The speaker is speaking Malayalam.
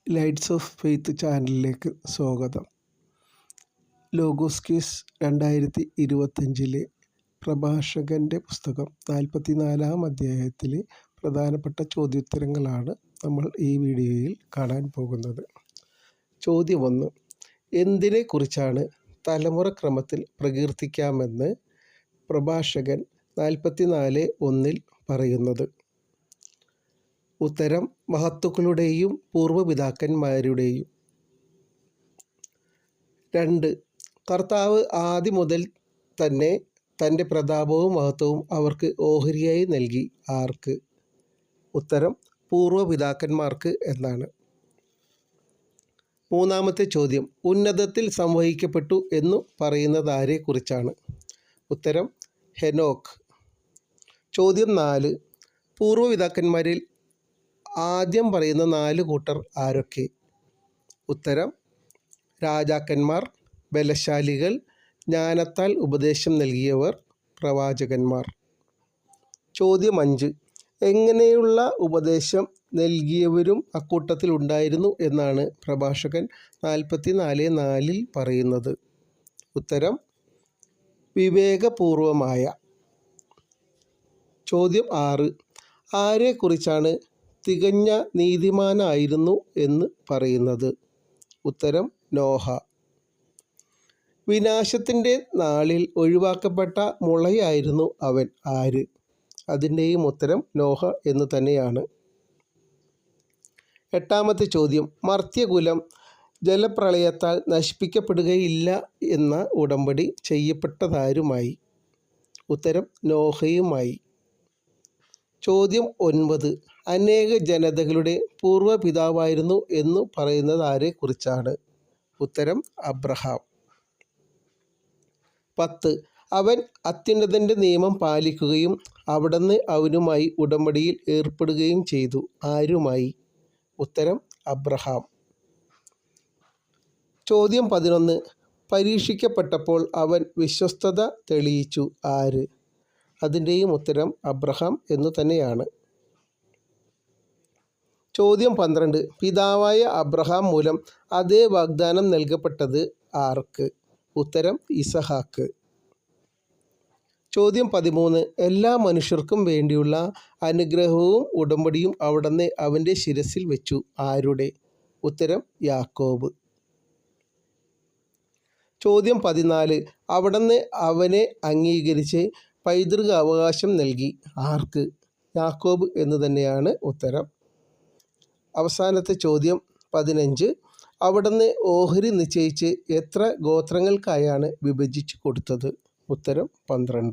ലൈറ്റ്സ് ഓഫ് ഫെയ്ത്ത് ചാനലിലേക്ക് സ്വാഗതം. ലോഗോസ് കേസ് 2025 പ്രഭാഷകൻ്റെ പുസ്തകം 44-ാം അധ്യായത്തിലെ പ്രധാനപ്പെട്ട ചോദ്യോത്തരങ്ങളാണ് നമ്മൾ ഈ വീഡിയോയിൽ കാണാൻ പോകുന്നത്. ചോദ്യം 1. എന്തിനെക്കുറിച്ചാണ് തലമുറക്രമത്തിൽ പ്രകീർത്തിക്കാമെന്ന് പ്രഭാഷകൻ 44:1 പറയുന്നത്? ഉത്തരം: മഹത്തുക്കളുടെയും പൂർവ്വപിതാക്കന്മാരുടെയും. 2. കർത്താവ് ആദ്യം മുതൽ തന്നെ തൻ്റെ പ്രതാപവും മഹത്വവും അവർക്ക് ഓഹരിയായി നൽകി. ആർക്ക്? ഉത്തരം: പൂർവ്വപിതാക്കന്മാർക്ക് എന്നാണ്. 3. ചോദ്യം: ഉന്നതത്തിൽ സംവഹിക്കപ്പെട്ടു എന്നു പറയുന്നതാരെക്കുറിച്ചാണ്? ഉത്തരം: ഹെനോക്ക്. ചോദ്യം 4. പൂർവ്വപിതാക്കന്മാരിൽ ആദ്യം പറയുന്ന 4 കൂട്ടർ ആരൊക്കെ? ഉത്തരം: രാജാക്കന്മാർ, ബലശാലികൾ, ജ്ഞാനത്താൽ ഉപദേശം നൽകിയവർ, പ്രവാചകന്മാർ. ചോദ്യം 5. എങ്ങനെയുള്ള ഉപദേശം നൽകിയവരും അക്കൂട്ടത്തിൽ ഉണ്ടായിരുന്നു എന്നാണ് പ്രഭാഷകൻ 44:4 പറയുന്നത്? ഉത്തരം: വിവേകപൂർവമായ. ചോദ്യം 6. ആരെക്കുറിച്ചാണ് തികഞ്ഞ നീതിമാനായിരുന്നു എന്ന് പറയുന്നത്? ഉത്തരം: നോഹ. വിനാശത്തിൻ്റെ നാളിൽ ഒഴിവാക്കപ്പെട്ട മുളയായിരുന്നു അവൻ. ആര്? അതിൻ്റെയും ഉത്തരം നോഹ എന്ന് തന്നെയാണ്. 8. ചോദ്യം: മർത്യകുലം ജലപ്രളയത്താൽ നശിപ്പിക്കപ്പെടുകയില്ല എന്ന ഉടമ്പടി ചെയ്യപ്പെട്ടതാരുമായി? ഉത്തരം: നോഹയുമായി. ചോദ്യം 9. അനേക ജനതകളുടെ പൂർവ്വപിതാവായിരുന്നു എന്നു പറയുന്നതാരെക്കുറിച്ചാണ്? ഉത്തരം: അബ്രഹാം. 10. അവൻ അത്യുന്നതൻ്റെ നിയമം പാലിക്കുകയും അവിടുന്ന് അവനുമായി ഉടമ്പടിയിൽ ഏർപ്പെടുകയും ചെയ്തു. ആരുമായി? ഉത്തരം: അബ്രഹാം. ചോദ്യം 11. പരീക്ഷിക്കപ്പെട്ടപ്പോൾ അവൻ വിശ്വസ്തത തെളിയിച്ചു. ആര്? അതിൻ്റെയും ഉത്തരം അബ്രഹാം എന്നു തന്നെയാണ്. ചോദ്യം 12. പിതാവായ അബ്രഹാം മൂലം അതേ വാഗ്ദാനം നൽകപ്പെട്ടത് ആർക്ക്? ഉത്തരം: ഇസഹാക്ക്. ചോദ്യം 13. എല്ലാ മനുഷ്യർക്കും വേണ്ടിയുള്ള അനുഗ്രഹവും ഉടമ്പടിയും അവിടുന്ന് അവൻ്റെ ശിരസിൽ വെച്ചു. ആരുടെ? ഉത്തരം: യാക്കോബ്. ചോദ്യം 14. അവിടുന്ന് അവനെ അംഗീകരിച്ച് പൈതൃക അവകാശം നൽകി. ആർക്ക്? യാക്കോബ് എന്ന് തന്നെയാണ് ഉത്തരം. അവസാനത്തെ ചോദ്യം 15. അവിടുന്ന് ഓഹരി നിശ്ചയിച്ച് എത്ര ഗോത്രങ്ങൾക്കായാണ് വിഭജിച്ചു കൊടുത്തത്? ഉത്തരം: 12.